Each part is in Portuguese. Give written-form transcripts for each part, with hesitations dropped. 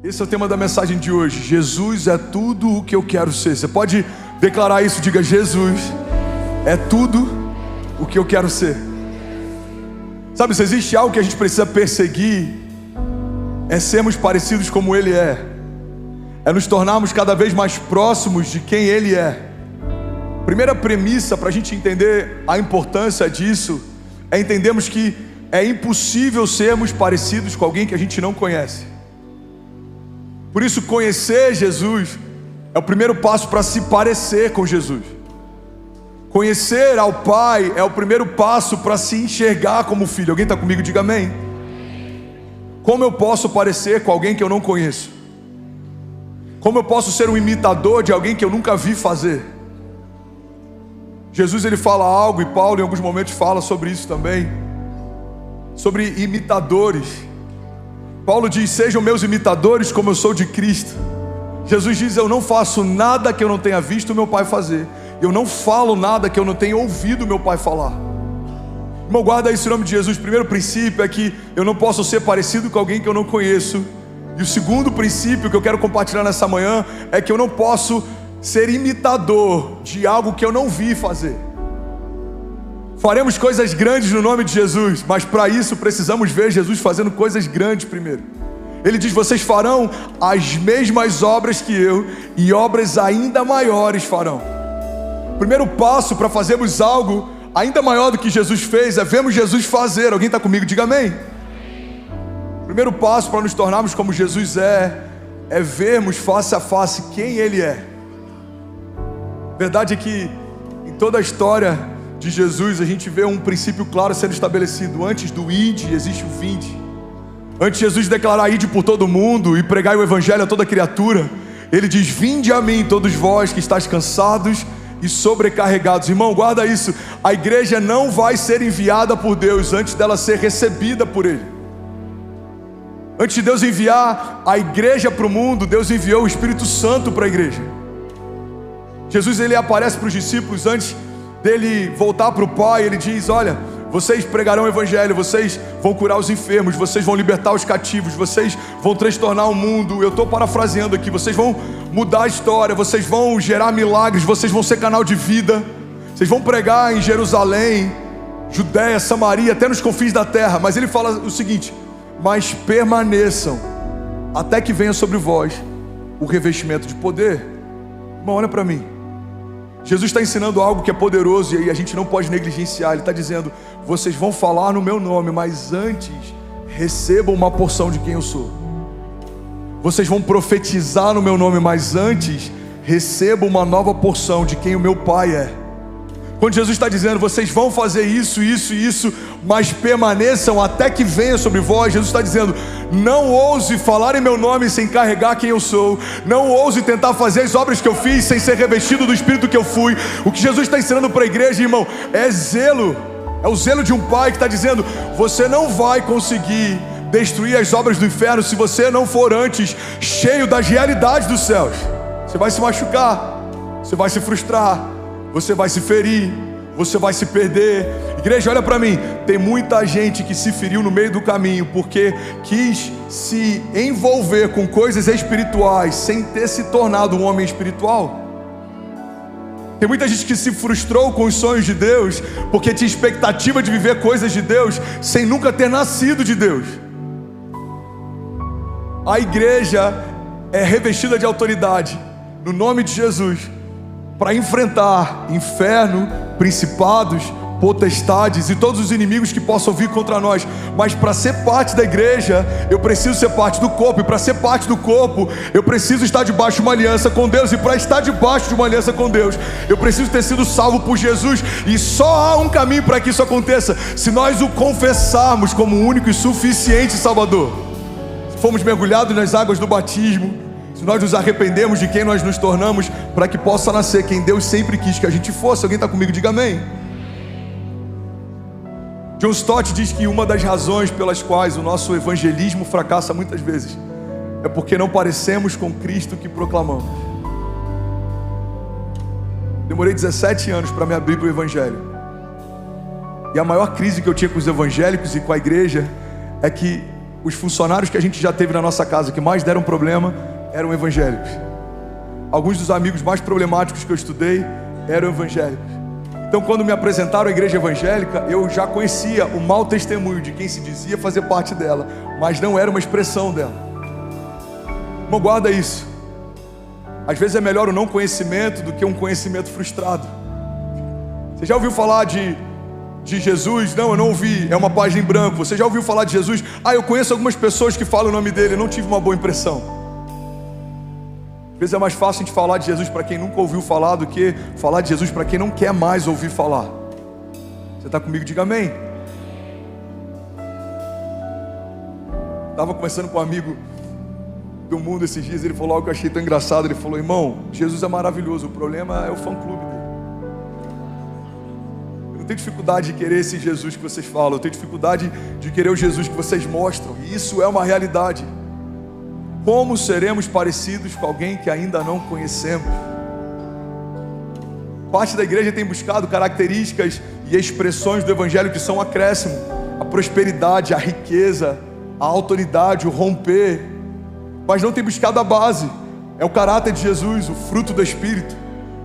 Esse é o tema da mensagem de hoje. Jesus é tudo o que eu quero ser. Você pode declarar isso? Diga: Jesus é tudo o que eu quero ser. Sabe, se existe algo que a gente precisa perseguir, é sermos parecidos como Ele é nos tornarmos cada vez mais próximos de quem Ele é. Primeira premissa para a gente entender a importância disso é entendermos que é impossível sermos parecidos com alguém que a gente não conhece. Por isso, conhecer Jesus é o primeiro passo para se parecer com Jesus. Conhecer ao Pai é o primeiro passo para se enxergar como filho. Alguém está comigo? Diga amém. Como eu posso parecer com alguém que eu não conheço? Como eu posso ser um imitador de alguém que eu nunca vi fazer? Jesus, ele fala algo, e Paulo em alguns momentos fala sobre isso também, sobre imitadores. Paulo diz: sejam meus imitadores como eu sou de Cristo. Jesus diz: eu não faço nada que eu não tenha visto meu Pai fazer. Eu não falo nada que eu não tenha ouvido meu Pai falar. Irmão, guarda isso em nome de Jesus. O primeiro princípio é que eu não posso ser parecido com alguém que eu não conheço. E o segundo princípio que eu quero compartilhar nessa manhã é que eu não posso ser imitador de algo que eu não vi fazer. Faremos coisas grandes no nome de Jesus, mas para isso precisamos ver Jesus fazendo coisas grandes primeiro. Ele diz: vocês farão as mesmas obras que eu, e obras ainda maiores farão. O primeiro passo para fazermos algo ainda maior do que Jesus fez é vermos Jesus fazer. Alguém está comigo? Diga amém. O primeiro passo para nos tornarmos como Jesus é vermos face a face quem Ele é. A verdade é que em toda a história de Jesus a gente vê um princípio claro sendo estabelecido. Antes do ide, existe o vinde. Antes de Jesus declarar ide por todo mundo e pregar o evangelho a toda criatura, Ele diz: vinde a mim todos vós que estáis cansados e sobrecarregados. Irmão, guarda isso. A igreja não vai ser enviada por Deus antes dela ser recebida por Ele. Antes de Deus enviar a igreja para o mundo, Deus enviou o Espírito Santo para a igreja. Jesus, ele aparece para os discípulos antes dele voltar para o Pai. Ele diz: olha, vocês pregarão o evangelho, vocês vão curar os enfermos, vocês vão libertar os cativos, vocês vão transtornar o mundo. Eu estou parafraseando aqui. Vocês vão mudar a história, vocês vão gerar milagres, vocês vão ser canal de vida, vocês vão pregar em Jerusalém, Judéia, Samaria, até nos confins da terra. Mas ele fala o seguinte: mas permaneçam até que venha sobre vós o revestimento de poder. Irmão, olha para mim. Jesus está ensinando algo que é poderoso e aí a gente não pode negligenciar. Ele está dizendo: vocês vão falar no meu nome, mas antes recebam uma porção de quem eu sou. Vocês vão profetizar no meu nome, mas antes recebam uma nova porção de quem o meu Pai é. Quando Jesus está dizendo: vocês vão fazer isso, isso e isso, mas permaneçam até que venha sobre vós, Jesus está dizendo: não ouse falar em meu nome sem carregar quem eu sou. Não ouse tentar fazer as obras que eu fiz sem ser revestido do Espírito que eu fui. O que Jesus está ensinando para a igreja, irmão, é zelo. É o zelo de um pai que está dizendo: você não vai conseguir destruir as obras do inferno se você não for antes cheio das realidades dos céus. Você vai se machucar, você vai se frustrar, você vai se ferir, você vai se perder. Igreja, olha para mim. Tem muita gente que se feriu no meio do caminho porque quis se envolver com coisas espirituais sem ter se tornado um homem espiritual. Tem muita gente que se frustrou com os sonhos de Deus porque tinha expectativa de viver coisas de Deus sem nunca ter nascido de Deus. A igreja é revestida de autoridade no nome de Jesus para enfrentar inferno, principados, potestades e todos os inimigos que possam vir contra nós. Mas para ser parte da igreja, eu preciso ser parte do corpo. E para ser parte do corpo, eu preciso estar debaixo de uma aliança com Deus. E para estar debaixo de uma aliança com Deus, eu preciso ter sido salvo por Jesus. E só há um caminho para que isso aconteça: se nós o confessarmos como o único e suficiente Salvador. Se formos mergulhados nas águas do batismo, se nós nos arrependemos de quem nós nos tornamos, para que possa nascer quem Deus sempre quis que a gente fosse. Alguém está comigo? Diga amém. John Stott diz que uma das razões pelas quais o nosso evangelismo fracassa muitas vezes é porque não parecemos com Cristo que proclamamos. Demorei 17 anos para me abrir para o evangelho. E a maior crise que eu tinha com os evangélicos e com a igreja é que os funcionários que a gente já teve na nossa casa que mais deram problema eram evangélicos. Alguns dos amigos mais problemáticos que eu estudei eram evangélicos. Então, quando me apresentaram à igreja evangélica, eu já conhecia o mau testemunho de quem se dizia fazer parte dela, mas não era uma expressão dela. Irmão, guarda isso. Às vezes é melhor o não conhecimento do que um conhecimento frustrado. Você já ouviu falar de Jesus? Não, eu não ouvi, é uma página em branco. Você já ouviu falar de Jesus? Eu conheço algumas pessoas que falam o nome dele, eu não tive uma boa impressão. Às vezes é mais fácil a gente falar de Jesus para quem nunca ouviu falar do que falar de Jesus para quem não quer mais ouvir falar. Você está comigo? Diga amém. Estava conversando com um amigo do mundo esses dias, ele falou algo que eu achei tão engraçado. Ele falou: irmão, Jesus é maravilhoso, o problema é o fã-clube dele. Eu não tenho dificuldade de querer esse Jesus que vocês falam, eu tenho dificuldade de querer o Jesus que vocês mostram, e isso é uma realidade. Como seremos parecidos com alguém que ainda não conhecemos? Parte da igreja tem buscado características e expressões do evangelho que são acréscimo: a prosperidade, a riqueza, a autoridade, o romper, mas não tem buscado a base, é o caráter de Jesus, o fruto do Espírito.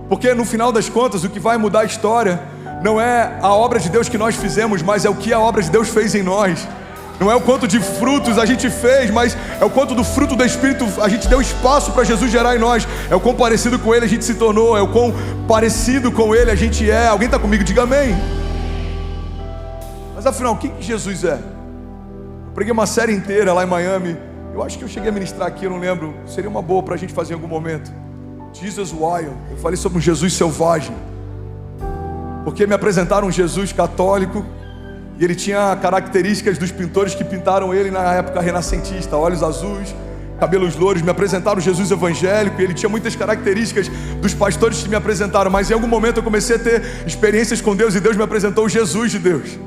Porque no final das contas, o que vai mudar a história não é a obra de Deus que nós fizemos, mas é o que a obra de Deus fez em nós. Não é o quanto de frutos a gente fez, mas é o quanto do fruto do Espírito a gente deu espaço para Jesus gerar em nós. É o quão parecido com Ele a gente se tornou, é o quão parecido com Ele a gente é. Alguém está comigo? Diga amém. Mas afinal, quem que Jesus é? Eu preguei uma série inteira lá em Miami. Eu acho que eu cheguei a ministrar aqui, eu não lembro. Seria uma boa para a gente fazer em algum momento. Jesus Wild. Eu falei sobre um Jesus selvagem. Porque me apresentaram um Jesus católico e ele tinha características dos pintores que pintaram ele na época renascentista: olhos azuis, cabelos louros. Me apresentaram Jesus evangélico e ele tinha muitas características dos pastores que me apresentaram. Mas em algum momento eu comecei a ter experiências com Deus e Deus me apresentou o Jesus de Deus.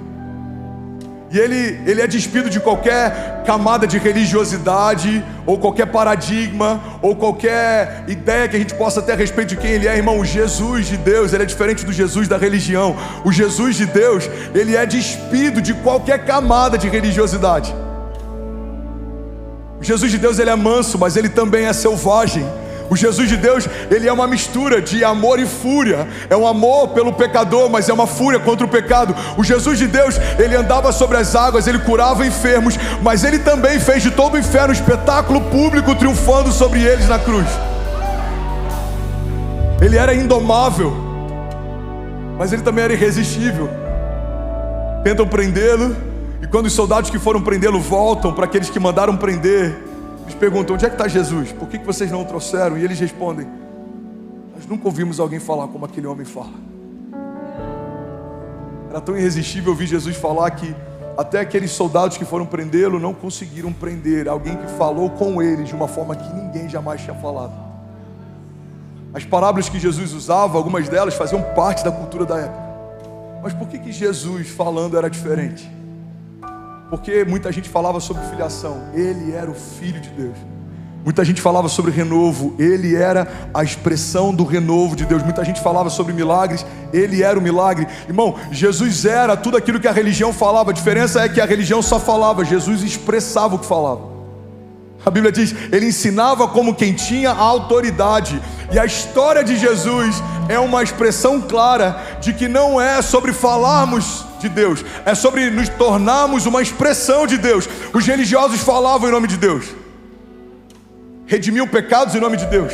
E ele é despido de qualquer camada de religiosidade, ou qualquer paradigma, ou qualquer ideia que a gente possa ter a respeito de quem ele é. Irmão, o Jesus de Deus, ele é diferente do Jesus da religião. O Jesus de Deus, ele é despido de qualquer camada de religiosidade. O Jesus de Deus, ele é manso, mas ele também é selvagem. O Jesus de Deus, ele é uma mistura de amor e fúria. É um amor pelo pecador, mas é uma fúria contra o pecado. O Jesus de Deus, ele andava sobre as águas, ele curava enfermos, mas ele também fez de todo o inferno um espetáculo público, triunfando sobre eles na cruz. Ele era indomável, mas ele também era irresistível. Tentam prendê-lo, e quando os soldados que foram prendê-lo voltam para aqueles que mandaram prender, eles perguntam: onde é que está Jesus? Por que vocês não o trouxeram? E eles respondem: nós nunca ouvimos alguém falar como aquele homem fala. Era tão irresistível ouvir Jesus falar que até aqueles soldados que foram prendê-lo não conseguiram prender alguém que falou com eles de uma forma que ninguém jamais tinha falado. As parábolas que Jesus usava, algumas delas faziam parte da cultura da época. Mas por que Jesus falando era diferente? Porque muita gente falava sobre filiação, ele era o Filho de Deus. Muita gente falava sobre renovo, ele era a expressão do renovo de Deus. Muita gente falava sobre milagres, ele era o milagre. Irmão, Jesus era tudo aquilo que a religião falava. A diferença é que a religião só falava, Jesus expressava o que falava. A Bíblia diz, ele ensinava como quem tinha autoridade. E a história de Jesus é uma expressão clara de que não é sobre falarmos de Deus, é sobre nos tornarmos uma expressão de Deus. Os religiosos falavam em nome de Deus, redimiam pecados em nome de Deus,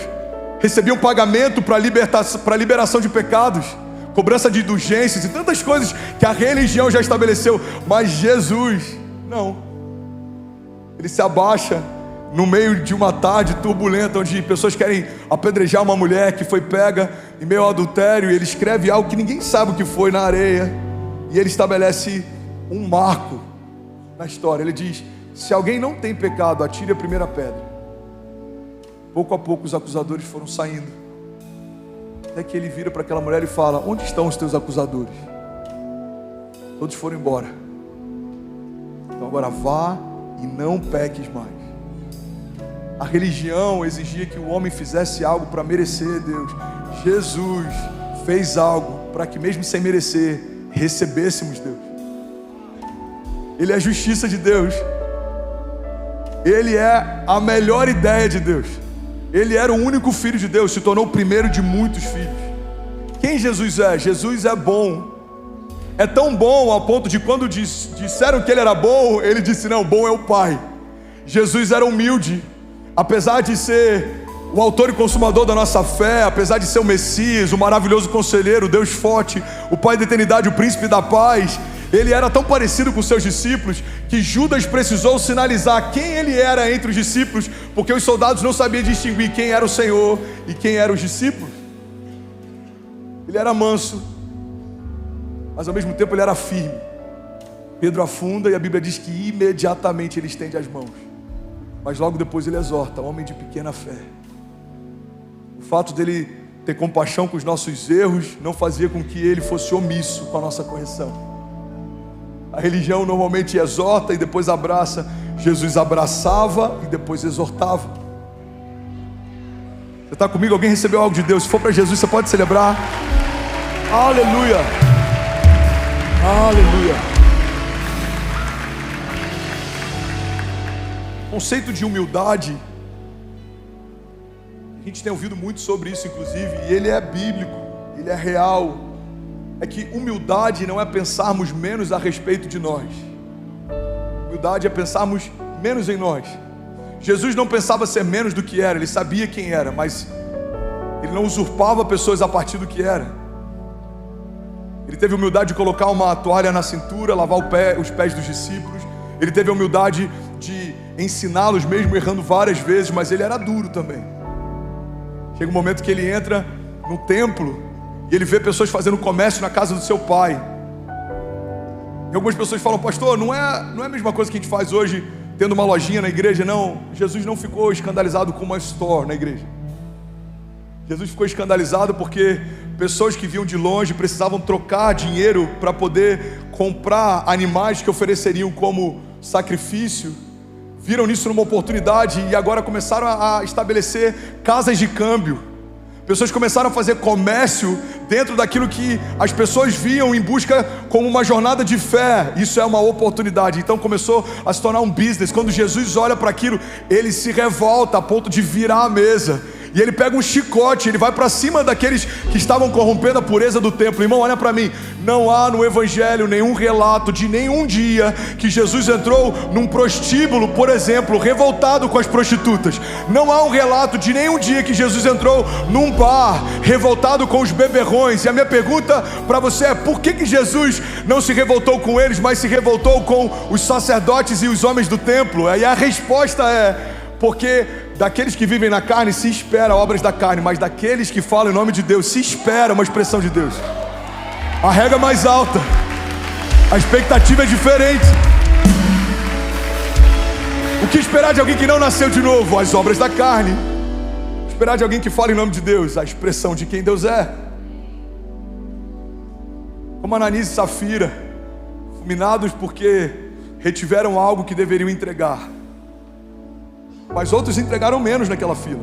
recebiam pagamento para liberação de pecados, cobrança de indulgências e tantas coisas que a religião já estabeleceu. Mas Jesus, não. Ele se abaixa no meio de uma tarde turbulenta, onde pessoas querem apedrejar uma mulher que foi pega em meio ao adultério, e ele escreve algo que ninguém sabe o que foi na areia, e ele estabelece um marco na história. Ele diz: se alguém não tem pecado, atire a primeira pedra. Pouco a pouco os acusadores foram saindo, até que ele vira para aquela mulher e fala: onde estão os teus acusadores? Todos foram embora. Então agora vá e não peques mais. A religião exigia que o homem fizesse algo para merecer Deus. Jesus fez algo para que mesmo sem merecer, recebêssemos Deus. Ele é a justiça de Deus. Ele é a melhor ideia de Deus. Ele era o único filho de Deus, se tornou o primeiro de muitos filhos. Quem Jesus é? Jesus é bom. É tão bom ao ponto de quando disseram que ele era bom, ele disse: não, bom é o Pai. Jesus era humilde, apesar de ser o autor e consumador da nossa fé, apesar de ser o Messias, o maravilhoso conselheiro, o Deus forte, o Pai da eternidade, o príncipe da paz. Ele era tão parecido com seus discípulos que Judas precisou sinalizar quem ele era entre os discípulos, porque os soldados não sabiam distinguir quem era o Senhor e quem eram os discípulos. Ele era manso, mas ao mesmo tempo ele era firme. Pedro afunda e a Bíblia diz que imediatamente ele estende as mãos, mas logo depois ele exorta: homem de pequena fé. O fato dele ter compaixão com os nossos erros não fazia com que ele fosse omisso com a nossa correção. A religião normalmente exorta e depois abraça. Jesus abraçava e depois exortava. Você está comigo? Alguém recebeu algo de Deus? Se for para Jesus, você pode celebrar. Aleluia! Aleluia! O conceito de humildade, a gente tem ouvido muito sobre isso inclusive, e ele é bíblico, ele é real. É que humildade não é pensarmos menos a respeito de nós. Humildade é pensarmos menos em nós. Jesus não pensava ser menos do que era, ele sabia quem era, mas ele não usurpava pessoas a partir do que era. Ele teve a humildade de colocar uma toalha na cintura, lavar os pés dos discípulos. Ele teve a humildade de ensiná-los mesmo errando várias vezes, mas ele era duro também. Chega um momento que ele entra no templo e ele vê pessoas fazendo comércio na casa do seu pai. E algumas pessoas falam: pastor, não é a mesma coisa que a gente faz hoje, tendo uma lojinha na igreja. Não, Jesus não ficou escandalizado com uma store na igreja. Jesus ficou escandalizado porque pessoas que vinham de longe precisavam trocar dinheiro para poder comprar animais que ofereceriam como sacrifício. Viram nisso uma oportunidade e agora começaram a estabelecer casas de câmbio. Pessoas começaram a fazer comércio dentro daquilo que as pessoas viam em busca como uma jornada de fé. Isso é uma oportunidade. Então começou a se tornar um business. Quando Jesus olha para aquilo, ele se revolta a ponto de virar a mesa. E ele pega um chicote, ele vai para cima daqueles que estavam corrompendo a pureza do templo. Irmão, olha para mim, não há no Evangelho nenhum relato de nenhum dia que Jesus entrou num prostíbulo, por exemplo, revoltado com as prostitutas. Não há um relato de nenhum dia que Jesus entrou num bar, revoltado com os beberrões. E a minha pergunta para você é: por que Jesus não se revoltou com eles, mas se revoltou com os sacerdotes e os homens do templo? E a resposta é: porque daqueles que vivem na carne se espera obras da carne, mas daqueles que falam em nome de Deus se espera uma expressão de Deus. A regra é mais alta, a expectativa é diferente. O que esperar de alguém que não nasceu de novo? As obras da carne. Esperar de alguém que fala em nome de Deus? A expressão de quem Deus é. Como Ananias e Safira, fulminados porque retiveram algo que deveriam entregar. Mas outros entregaram menos naquela fila.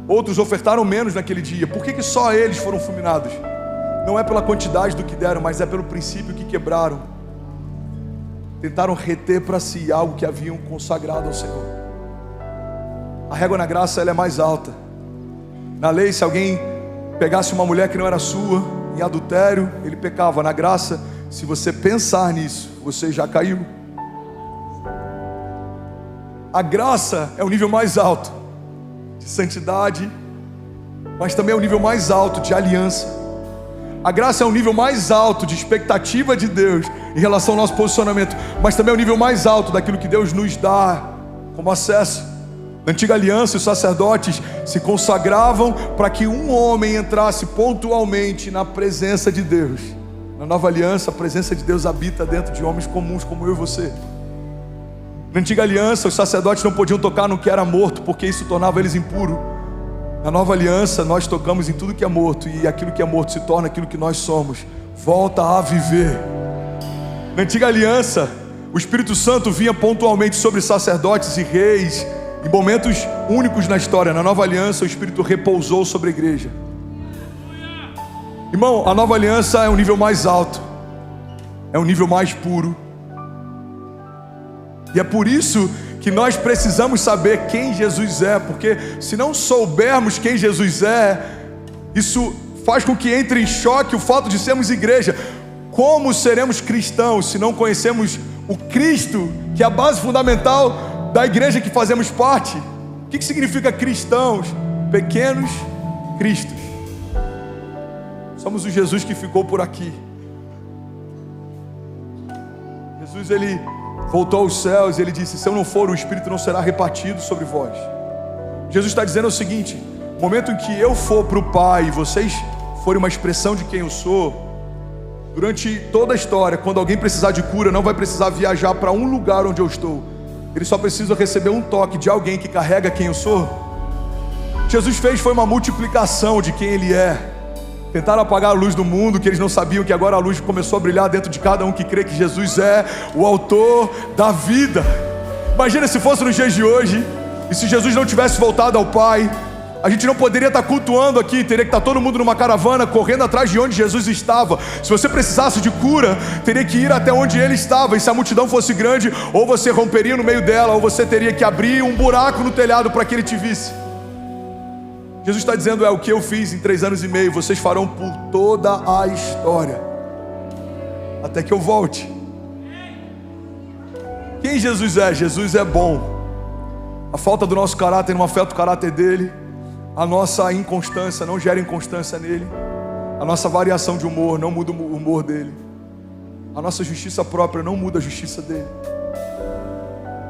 Outros ofertaram menos naquele dia. Por que só eles foram fulminados? Não é pela quantidade do que deram, mas é pelo princípio que quebraram. Tentaram reter para si algo que haviam consagrado ao Senhor. A régua na graça, ela é mais alta. Na lei, se alguém pegasse uma mulher que não era sua, em adultério, ele pecava. Na graça, se você pensar nisso, você já caiu. A graça é o nível mais alto de santidade, mas também é o nível mais alto de aliança. A graça é o nível mais alto de expectativa de Deus em relação ao nosso posicionamento, mas também é o nível mais alto daquilo que Deus nos dá como acesso. Na antiga aliança, os sacerdotes se consagravam para que um homem entrasse pontualmente na presença de Deus. Na nova aliança, a presença de Deus habita dentro de homens comuns como eu e você. Na antiga aliança, os sacerdotes não podiam tocar no que era morto, porque isso tornava eles impuros. Na nova aliança, nós tocamos em tudo que é morto, e aquilo que é morto se torna aquilo que nós somos. Volta a viver. Na antiga aliança, o Espírito Santo vinha pontualmente sobre sacerdotes e reis, em momentos únicos na história. Na nova aliança, o Espírito repousou sobre a igreja. Irmão, a nova aliança é um nível mais alto, é um nível mais puro. E é por isso que nós precisamos saber quem Jesus é, porque se não soubermos quem Jesus é, isso faz com que entre em choque o fato de sermos igreja. Como seremos cristãos se não conhecemos o Cristo, que é a base fundamental da igreja que fazemos parte? O que significa cristãos? Pequenos cristos. Somos o Jesus que ficou por aqui. Jesus, ele voltou aos céus e ele disse: se eu não for, o Espírito não será repartido sobre vós. Jesus está dizendo o seguinte: no momento em que eu for para o Pai e vocês forem uma expressão de quem eu sou, durante toda a história, quando alguém precisar de cura, não vai precisar viajar para um lugar onde eu estou. Ele só precisa receber um toque de alguém que carrega quem eu sou. O que Jesus fez foi uma multiplicação de quem Ele é. Tentaram apagar a luz do mundo, que eles não sabiam que agora a luz começou a brilhar dentro de cada um que crê que Jesus é o autor da vida. Imagina se fosse nos dias de hoje, e se Jesus não tivesse voltado ao Pai, a gente não poderia estar cultuando aqui, teria que estar todo mundo numa caravana, correndo atrás de onde Jesus estava. Se você precisasse de cura, teria que ir até onde Ele estava, e se a multidão fosse grande, ou você romperia no meio dela, ou você teria que abrir um buraco no telhado para que Ele te visse. Jesus está dizendo: é o que eu fiz em 3 anos e meio, vocês farão por toda a história, até que eu volte. Quem Jesus é? Jesus é bom. A falta do nosso caráter não afeta o caráter dele. A nossa inconstância não gera inconstância nele. A nossa variação de humor não muda o humor dele. A nossa justiça própria não muda a justiça dele.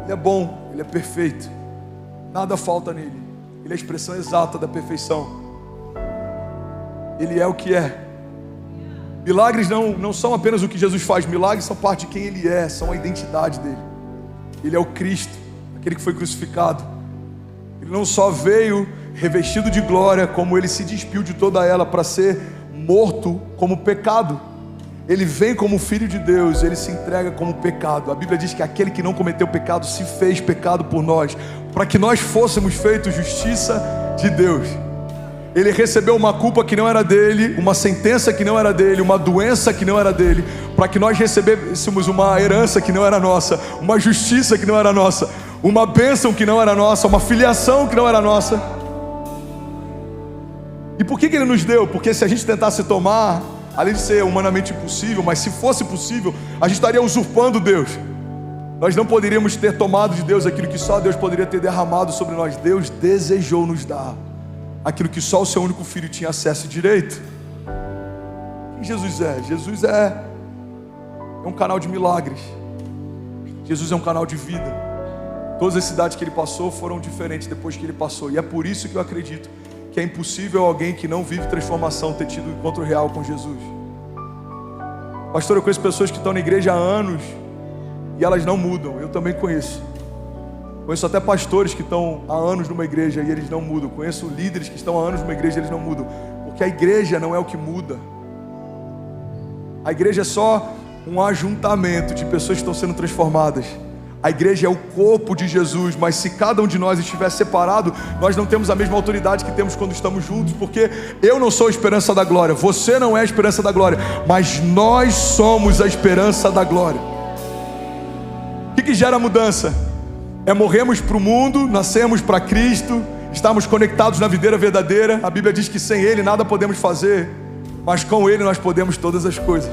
Ele é bom, ele é perfeito, nada falta nele. Ele é a expressão exata da perfeição. Ele é o que é. Milagres não são apenas o que Jesus faz. Milagres são parte de quem Ele é, são a identidade dele. Ele é o Cristo, aquele que foi crucificado. Ele não só veio revestido de glória, como Ele se despiu de toda ela para ser morto como pecado. Ele vem como Filho de Deus, Ele se entrega como pecado. A Bíblia diz que aquele que não cometeu pecado se fez pecado por nós, para que nós fôssemos feitos justiça de Deus. Ele recebeu uma culpa que não era dele, uma sentença que não era dele, uma doença que não era dele, para que nós recebêssemos uma herança que não era nossa, uma justiça que não era nossa, uma bênção que não era nossa, uma filiação que não era nossa. E por que Ele nos deu? Porque se a gente tentasse tomar, além de ser humanamente impossível, mas se fosse possível, a gente estaria usurpando Deus. Nós não poderíamos ter tomado de Deus aquilo que só Deus poderia ter derramado sobre nós. Deus desejou nos dar aquilo que só o seu único Filho tinha acesso e direito. Quem Jesus é? Jesus é um canal de milagres. Jesus é um canal de vida. Todas as cidades que Ele passou foram diferentes depois que Ele passou. E é por isso que eu acredito que é impossível alguém que não vive transformação ter tido um encontro real com Jesus. Pastor, eu conheço pessoas que estão na igreja há anos e elas não mudam. Eu também conheço. Conheço até pastores que estão há anos numa igreja e eles não mudam. Conheço líderes que estão há anos numa igreja e eles não mudam. Porque a igreja não é o que muda. A igreja é só um ajuntamento de pessoas que estão sendo transformadas. A igreja é o corpo de Jesus, mas se cada um de nós estiver separado, nós não temos a mesma autoridade que temos quando estamos juntos, porque eu não sou a esperança da glória, você não é a esperança da glória, mas nós somos a esperança da glória. O que gera mudança? É morrermos para o mundo, nascermos para Cristo, estarmos conectados na videira verdadeira. A Bíblia diz que sem Ele nada podemos fazer, mas com Ele nós podemos todas as coisas.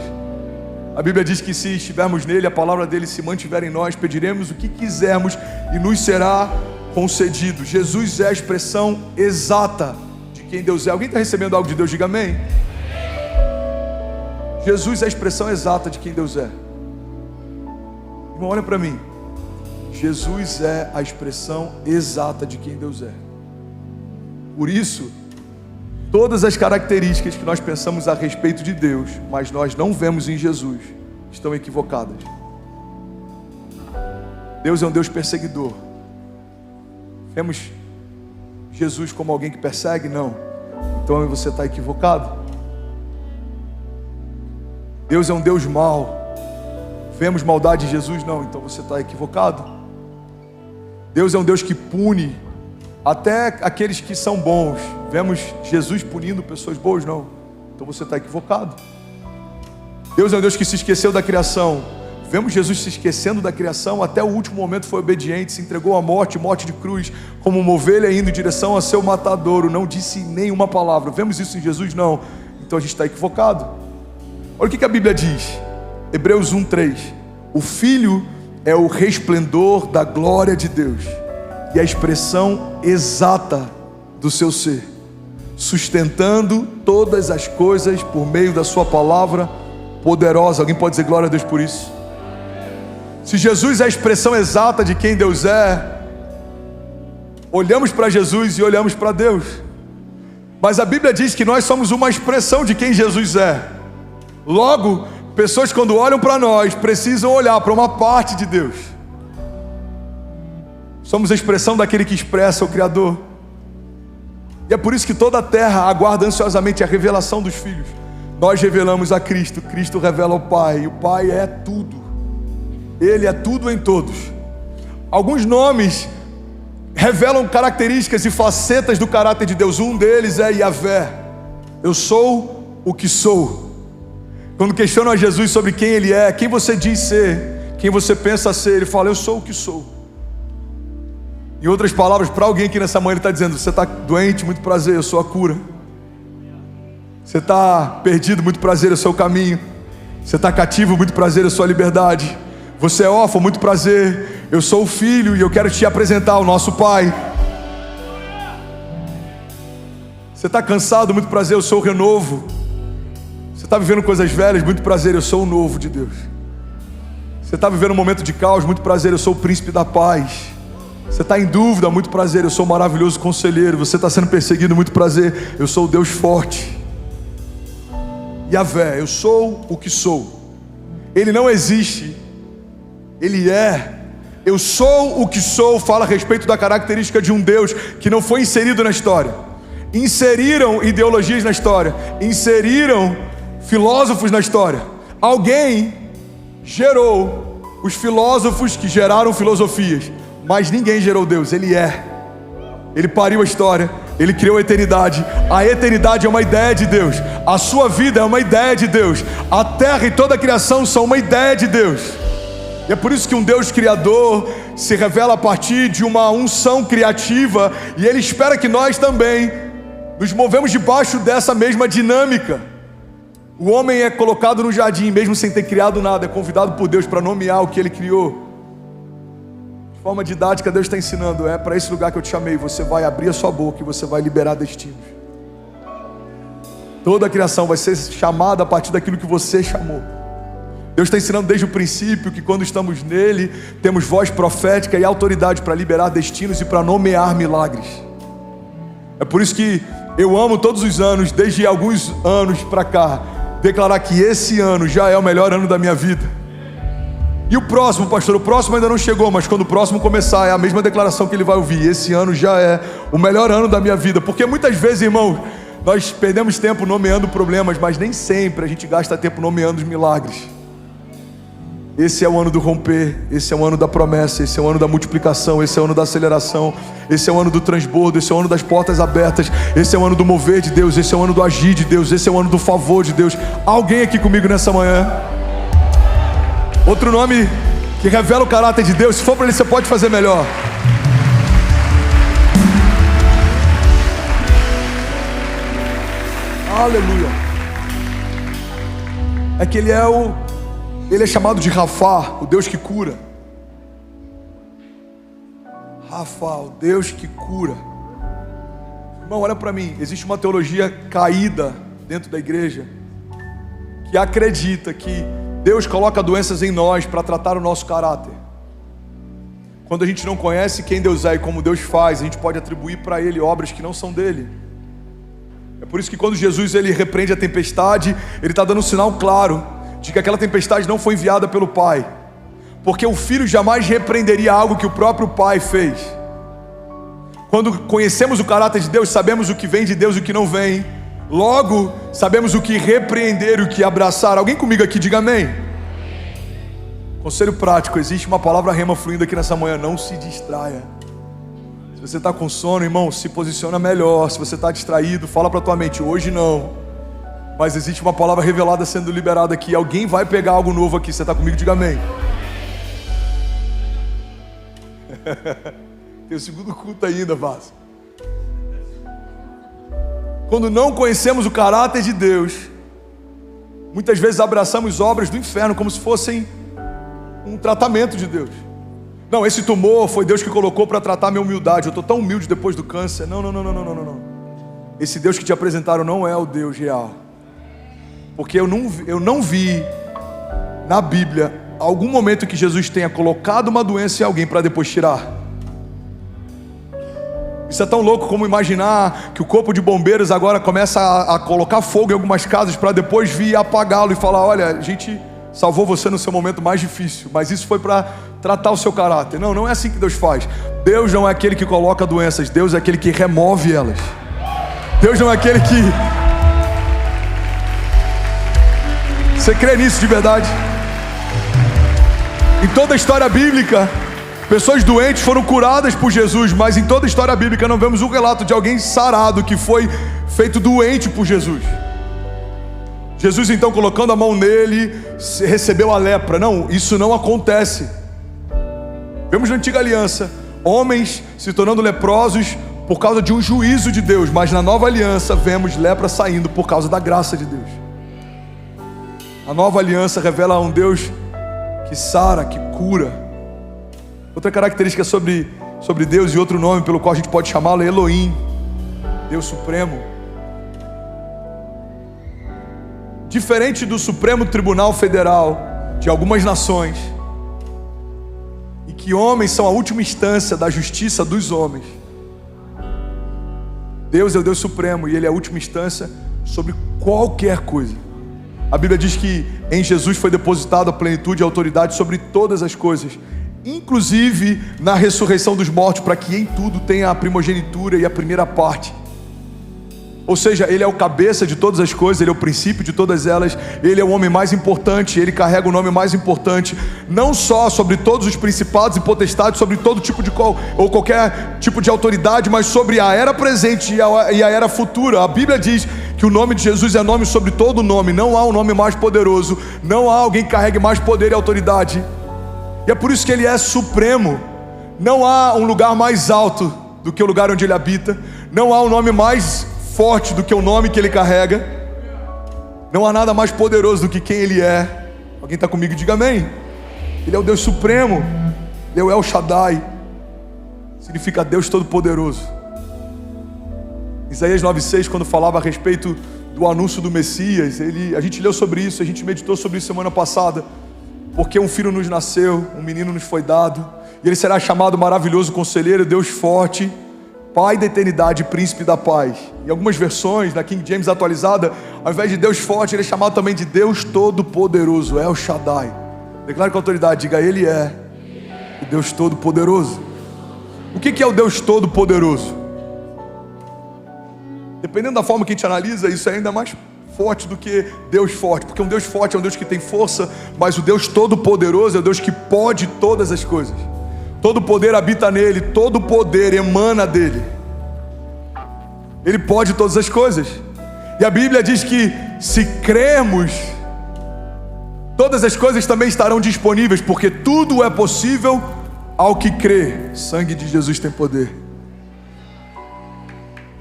A Bíblia diz que se estivermos nele, a palavra dele se mantiver em nós, pediremos o que quisermos e nos será concedido. Jesus é a expressão exata de quem Deus é. Alguém está recebendo algo de Deus? Diga amém. Jesus é a expressão exata de quem Deus é. Irmão, olha para mim. Jesus é a expressão exata de quem Deus é. Por isso, todas as características que nós pensamos a respeito de Deus, mas nós não vemos em Jesus, estão equivocadas. Deus é um Deus perseguidor. Vemos Jesus como alguém que persegue? Não. Então você está equivocado. Deus é um Deus mau. Vemos maldade em Jesus? Não. Então você está equivocado. Deus é um Deus que pune até aqueles que são bons. Vemos Jesus punindo pessoas boas? Não. Então você está equivocado. Deus é um Deus que se esqueceu da criação. Vemos Jesus se esquecendo da criação, até o último momento foi obediente, se entregou à morte, morte de cruz, como uma ovelha indo em direção ao seu matadouro, não disse nenhuma palavra. Vemos isso em Jesus? Não. Então a gente está equivocado. Olha o que a Bíblia diz, Hebreus 1:3. O Filho é o resplendor da glória de Deus e a expressão exata do seu ser, sustentando todas as coisas por meio da sua palavra poderosa. Alguém pode dizer glória a Deus por isso? Se Jesus é a expressão exata de quem Deus é, olhamos para Jesus e olhamos para Deus. Mas a Bíblia diz que nós somos uma expressão de quem Jesus é. Logo, pessoas quando olham para nós, precisam olhar para uma parte de Deus. Somos a expressão daquele que expressa o Criador. E é por isso que toda a terra aguarda ansiosamente a revelação dos filhos. Nós revelamos a Cristo, Cristo revela o Pai, e o Pai é tudo. Ele é tudo em todos. Alguns nomes revelam características e facetas do caráter de Deus. Um deles é Yahvé. Eu sou o que sou. Quando questionam a Jesus sobre quem Ele é, quem você diz ser, quem você pensa ser, Ele fala, eu sou o que sou. Em outras palavras, para alguém aqui nessa manhã, Ele está dizendo, você está doente, muito prazer, eu sou a cura. Você está perdido, muito prazer, eu sou o caminho. Você está cativo, muito prazer, eu sou a liberdade. Você é órfão, muito prazer, eu sou o Filho e eu quero te apresentar o nosso Pai. Você está cansado, muito prazer, eu sou o renovo. Você está vivendo coisas velhas, muito prazer, eu sou o novo de Deus. Você está vivendo um momento de caos, muito prazer, eu sou o príncipe da paz. Você está em dúvida, muito prazer, eu sou o maravilhoso conselheiro. Você está sendo perseguido, muito prazer, eu sou o Deus forte. Yahvé, eu sou o que sou. Ele não existe, Ele é. Eu sou o que sou, fala a respeito da característica de um Deus que não foi inserido na história. Inseriram ideologias na história, inseriram filósofos na história. Alguém gerou os filósofos que geraram filosofias, mas ninguém gerou Deus. Ele é. Ele pariu a história, Ele criou a eternidade. A eternidade é uma ideia de Deus. A sua vida é uma ideia de Deus. A terra e toda a criação são uma ideia de Deus. E é por isso que um Deus criador se revela a partir de uma unção criativa, e Ele espera que nós também nos movemos debaixo dessa mesma dinâmica. O homem é colocado no jardim, mesmo sem ter criado nada, é convidado por Deus para nomear o que Ele criou. De forma didática, Deus está ensinando, é para esse lugar que eu te chamei, você vai abrir a sua boca e você vai liberar destinos. Toda a criação vai ser chamada a partir daquilo que você chamou. Deus está ensinando desde o princípio que quando estamos nele, temos voz profética e autoridade para liberar destinos e para nomear milagres. É por isso que eu amo todos os anos, desde alguns anos para cá, declarar que esse ano já é o melhor ano da minha vida. E o próximo, pastor, o próximo ainda não chegou, mas quando o próximo começar, é a mesma declaração que ele vai ouvir. Esse ano já é o melhor ano da minha vida. Porque muitas vezes, irmãos, nós perdemos tempo nomeando problemas, mas nem sempre a gente gasta tempo nomeando os milagres. Esse é o ano do romper, esse é o ano da promessa, esse é o ano da multiplicação, esse é o ano da aceleração, esse é o ano do transbordo, esse é o ano das portas abertas, esse é o ano do mover de Deus, esse é o ano do agir de Deus, esse é o ano do favor de Deus. Alguém aqui comigo nessa manhã? Outro nome que revela o caráter de Deus, se for para ele, você pode fazer melhor. Aleluia. É que Ele é chamado de Rafá, o Deus que cura. Rafá, o Deus que cura. Irmão, olha para mim, existe uma teologia caída dentro da igreja que acredita que Deus coloca doenças em nós para tratar o nosso caráter. Quando a gente não conhece quem Deus é e como Deus faz, a gente pode atribuir para Ele obras que não são dele. É por isso que quando Jesus ele repreende a tempestade, Ele está dando um sinal claro de que aquela tempestade não foi enviada pelo Pai, porque o Filho jamais repreenderia algo que o próprio Pai fez. Quando conhecemos o caráter de Deus, sabemos o que vem de Deus e o que não vem. Logo, sabemos o que repreender e o que abraçar. Alguém comigo aqui, diga amém. Conselho prático, existe uma palavra rema fluindo aqui nessa manhã, não se distraia. Se você está com sono, irmão, se posiciona melhor. Se você está distraído, fala para tua mente, hoje não. Mas existe uma palavra revelada sendo liberada aqui. Alguém vai pegar algo novo aqui. Você está comigo? Diga amém. Tem o segundo culto ainda, Vaz. Quando não conhecemos o caráter de Deus, muitas vezes abraçamos obras do inferno como se fossem um tratamento de Deus. Não, esse tumor foi Deus que colocou para tratar minha humildade. Eu estou tão humilde depois do câncer. Não. Esse Deus que te apresentaram não é o Deus real. Porque eu não vi na Bíblia algum momento que Jesus tenha colocado uma doença em alguém para depois tirar. Isso é tão louco como imaginar que o corpo de bombeiros agora começa a colocar fogo em algumas casas para depois vir apagá-lo e falar: olha, a gente salvou você no seu momento mais difícil, mas isso foi para tratar o seu caráter. Não é assim que Deus faz. Deus não é aquele que coloca doenças, Deus é aquele que remove elas. Deus não é aquele que... Você crê nisso de verdade? Em toda a história bíblica, pessoas doentes foram curadas por Jesus, mas em toda a história bíblica não vemos um relato de alguém sarado que foi feito doente por Jesus. Jesus então, colocando a mão nele, recebeu a lepra. Não, isso não acontece. Vemos na antiga aliança homens se tornando leprosos por causa de um juízo de Deus, mas na nova aliança vemos lepra saindo por causa da graça de Deus. A nova aliança revela um Deus que sara, que cura. Outra característica sobre Deus, e outro nome pelo qual a gente pode chamá-lo, é Elohim, Deus Supremo. Diferente do Supremo Tribunal Federal de algumas nações, em que homens são a última instância da justiça dos homens, Deus é o Deus Supremo e Ele é a última instância sobre qualquer coisa. A Bíblia diz que em Jesus foi depositada a plenitude e a autoridade sobre todas as coisas, inclusive na ressurreição dos mortos, para que em tudo tenha a primogenitura e a primeira parte. Ou seja, Ele é o cabeça de todas as coisas, Ele é o princípio de todas elas, Ele é o homem mais importante, Ele carrega o nome mais importante, não só sobre todos os principados e potestades, sobre todo tipo de ou qualquer tipo de autoridade, mas sobre a era presente e a era futura. A Bíblia diz que o nome de Jesus é nome sobre todo nome, não há um nome mais poderoso, não há alguém que carregue mais poder e autoridade, e é por isso que Ele é supremo. Não há um lugar mais alto do que o lugar onde Ele habita, não há um nome mais forte do que o nome que Ele carrega, não há nada mais poderoso do que quem Ele é. Alguém está comigo? Diga amém. Ele é o Deus Supremo, Ele é o El Shaddai, significa Deus Todo-Poderoso. Isaías 9,6, quando falava a respeito do anúncio do Messias, a gente leu sobre isso, a gente meditou sobre isso semana passada. Porque um filho nos nasceu, um menino nos foi dado, e Ele será chamado Maravilhoso Conselheiro, Deus Forte, Pai da Eternidade, Príncipe da Paz. Em algumas versões, na King James atualizada, ao invés de Deus Forte, Ele é chamado também de Deus Todo-Poderoso, El Shaddai. Declare com autoridade, diga: Ele é o Deus Todo-Poderoso. O que é o Deus Todo-Poderoso? Dependendo da forma que a gente analisa, isso é ainda mais forte do que Deus forte, porque um Deus forte é um Deus que tem força, mas o Deus Todo-Poderoso é o Deus que pode todas as coisas. Todo poder habita nele, todo poder emana dele. Ele pode todas as coisas. E a Bíblia diz que se crermos, todas as coisas também estarão disponíveis, porque tudo é possível ao que crê. O sangue de Jesus tem poder.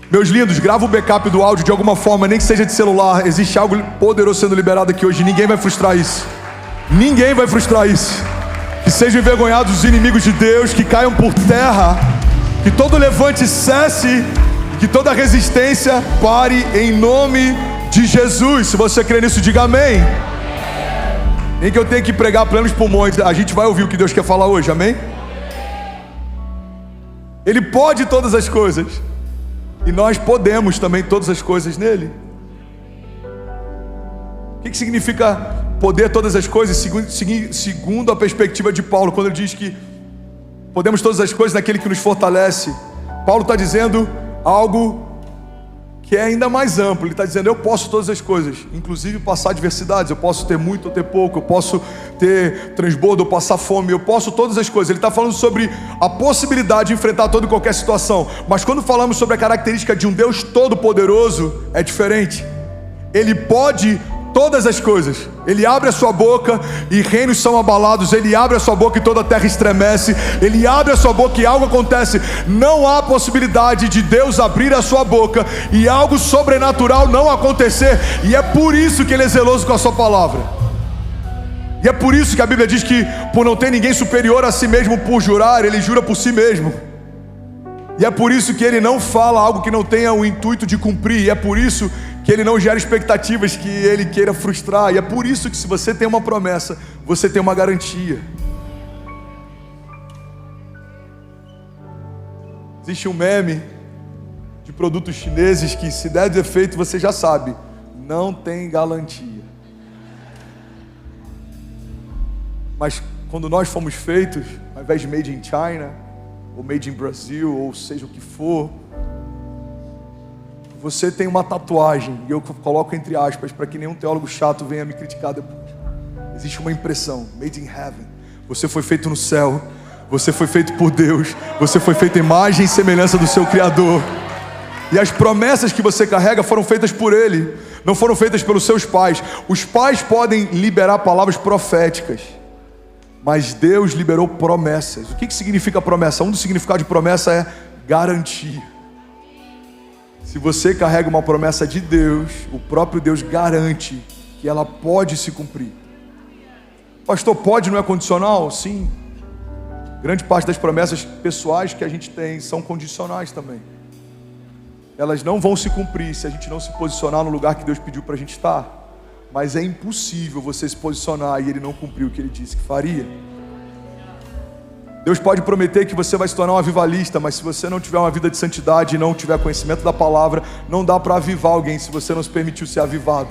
Meus lindos, grava o backup do áudio de alguma forma, nem que seja de celular. Existe algo poderoso sendo liberado aqui hoje. Ninguém vai frustrar isso. Ninguém vai frustrar isso. Que sejam envergonhados os inimigos de Deus, que caiam por terra, que todo levante cesse, que toda resistência pare em nome de Jesus. Se você crê nisso, diga amém. Nem que eu tenha que pregar plenos pulmões, a gente vai ouvir o que Deus quer falar hoje, amém? Ele pode todas as coisas, e nós podemos também todas as coisas nele. O que significa poder todas as coisas? Segundo a perspectiva de Paulo, quando ele diz que podemos todas as coisas naquele que nos fortalece, Paulo está dizendo algo que é ainda mais amplo. Ele está dizendo: eu posso todas as coisas, inclusive passar adversidades. Eu posso ter muito ou ter pouco, eu posso ter transbordo ou passar fome, eu posso todas as coisas. Ele está falando sobre a possibilidade de enfrentar toda e qualquer situação. Mas quando falamos sobre a característica de um Deus Todo-Poderoso, é diferente. Ele pode todas as coisas. Ele abre a sua boca e reinos são abalados. Ele abre a sua boca e toda a terra estremece. Ele abre a sua boca e algo acontece. Não há possibilidade de Deus abrir a sua boca e algo sobrenatural não acontecer. E é por isso que Ele é zeloso com a sua palavra. E é por isso que a Bíblia diz que, por não ter ninguém superior a si mesmo por jurar, Ele jura por si mesmo. E é por isso que Ele não fala algo que não tenha o intuito de cumprir. E é por isso que Ele não gera expectativas que Ele queira frustrar. E é por isso que, se você tem uma promessa, você tem uma garantia. Existe um meme de produtos chineses que, se der defeito, você já sabe, não tem garantia. Mas quando nós fomos feitos, ao invés de made in China, ou made in Brasil, ou seja o que for, você tem uma tatuagem, e eu coloco entre aspas, para que nenhum teólogo chato venha me criticar depois. Existe uma impressão, made in heaven. Você foi feito no céu, você foi feito por Deus, você foi feito em imagem e semelhança do seu Criador. E as promessas que você carrega foram feitas por Ele, não foram feitas pelos seus pais. Os pais podem liberar palavras proféticas, mas Deus liberou promessas. O que significa promessa? Um dos significados de promessa é garantia. Se você carrega uma promessa de Deus, o próprio Deus garante que ela pode se cumprir. Pastor, pode, não é condicional? Sim. Grande parte das promessas pessoais que a gente tem são condicionais também. Elas não vão se cumprir se a gente não se posicionar no lugar que Deus pediu para a gente estar. Mas é impossível você se posicionar e Ele não cumprir o que Ele disse que faria. Deus pode prometer que você vai se tornar um avivalista, mas se você não tiver uma vida de santidade e não tiver conhecimento da palavra, não dá para avivar alguém se você não se permitiu ser avivado.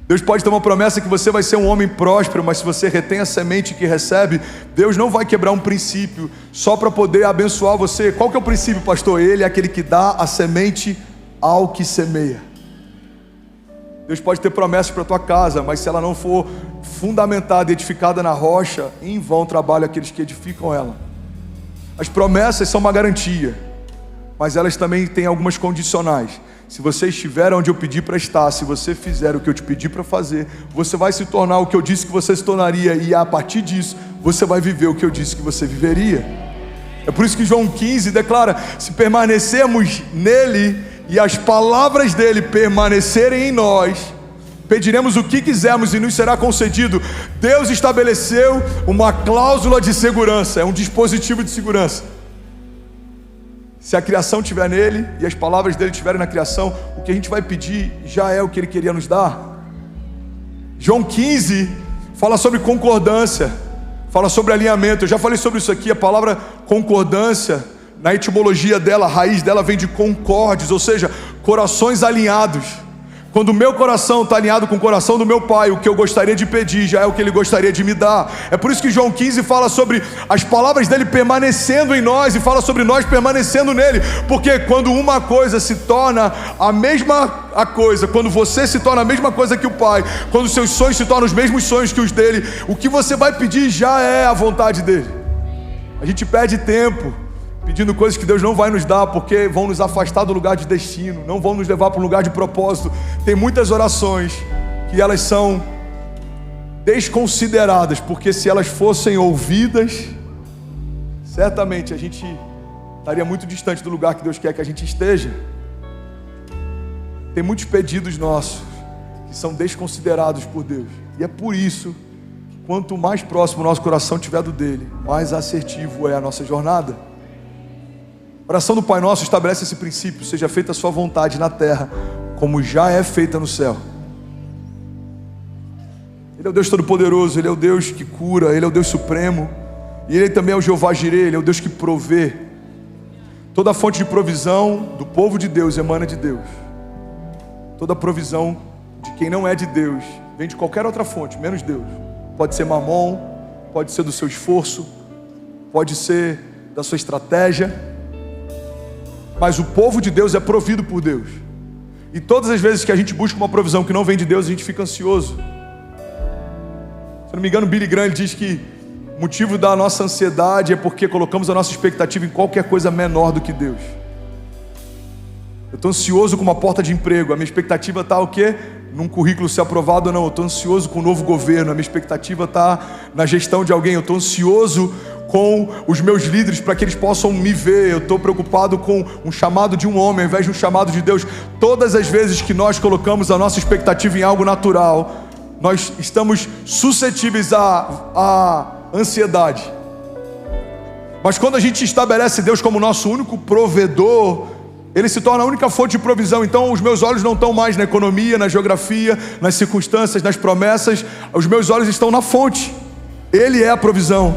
Deus pode ter uma promessa que você vai ser um homem próspero, mas se você retém a semente que recebe, Deus não vai quebrar um princípio só para poder abençoar você. Qual que é o princípio, pastor? Ele é aquele que dá a semente ao que semeia. Deus pode ter promessas para a tua casa, mas se ela não for fundamentada e edificada na rocha, em vão trabalham aqueles que edificam ela. As promessas são uma garantia, mas elas também têm algumas condicionais. Se você estiver onde eu pedi para estar, se você fizer o que eu te pedi para fazer, você vai se tornar o que eu disse que você se tornaria, e a partir disso, você vai viver o que eu disse que você viveria. É por isso que João 15 declara: se permanecermos nele e as palavras dele permanecerem em nós, pediremos o que quisermos e nos será concedido. Deus estabeleceu uma cláusula de segurança, é um dispositivo de segurança. Se a criação estiver nele e as palavras dele estiverem na criação, o que a gente vai pedir já é o que ele queria nos dar. João 15 fala sobre concordância, fala sobre alinhamento. Eu já falei sobre isso aqui. A palavra concordância, na etimologia dela, a raiz dela vem de concordes, ou seja, corações alinhados. Quando o meu coração está alinhado com o coração do meu Pai, o que eu gostaria de pedir já é o que Ele gostaria de me dar. É por isso que João 15 fala sobre as palavras dele permanecendo em nós e fala sobre nós permanecendo nele. Porque quando uma coisa se torna a mesma coisa, quando você se torna a mesma coisa que o Pai, quando os seus sonhos se tornam os mesmos sonhos que os dele, o que você vai pedir já é a vontade dele. A gente perde tempo pedindo coisas que Deus não vai nos dar, porque vão nos afastar do lugar de destino, não vão nos levar para um lugar de propósito. Tem muitas orações que elas são desconsideradas, porque se elas fossem ouvidas, certamente a gente estaria muito distante do lugar que Deus quer que a gente esteja. Tem muitos pedidos nossos que são desconsiderados por Deus, e é por isso que quanto mais próximo o nosso coração estiver do dele, mais assertivo é a nossa jornada. A oração do Pai Nosso estabelece esse princípio: seja feita a sua vontade na terra, como já é feita no céu. Ele é o Deus Todo-Poderoso, Ele é o Deus que cura, Ele é o Deus Supremo, e Ele também é o Jeová Jireh, Ele é o Deus que provê. Toda fonte de provisão do povo de Deus emana de Deus. Toda provisão de quem não é de Deus vem de qualquer outra fonte, menos Deus. Pode ser mamon, pode ser do seu esforço, pode ser da sua estratégia, mas o povo de Deus é provido por Deus. E todas as vezes que a gente busca uma provisão que não vem de Deus, a gente fica ansioso. Se não me engano, Billy Graham diz que o motivo da nossa ansiedade é porque colocamos a nossa expectativa em qualquer coisa menor do que Deus. Eu estou ansioso com uma porta de emprego. A minha expectativa está o quê? Num currículo ser aprovado ou não. Eu estou ansioso com um novo governo. A minha expectativa está na gestão de alguém. Eu estou ansioso com os meus líderes para que eles possam me ver. Eu estou preocupado com um chamado de um homem ao invés de um chamado de Deus. Todas as vezes que nós colocamos a nossa expectativa em algo natural, nós estamos suscetíveis à ansiedade. Mas quando a gente estabelece Deus como nosso único provedor, Ele se torna a única fonte de provisão. Então os meus olhos não estão mais na economia, na geografia, nas circunstâncias, nas promessas. Os meus olhos estão na fonte. Ele é a provisão,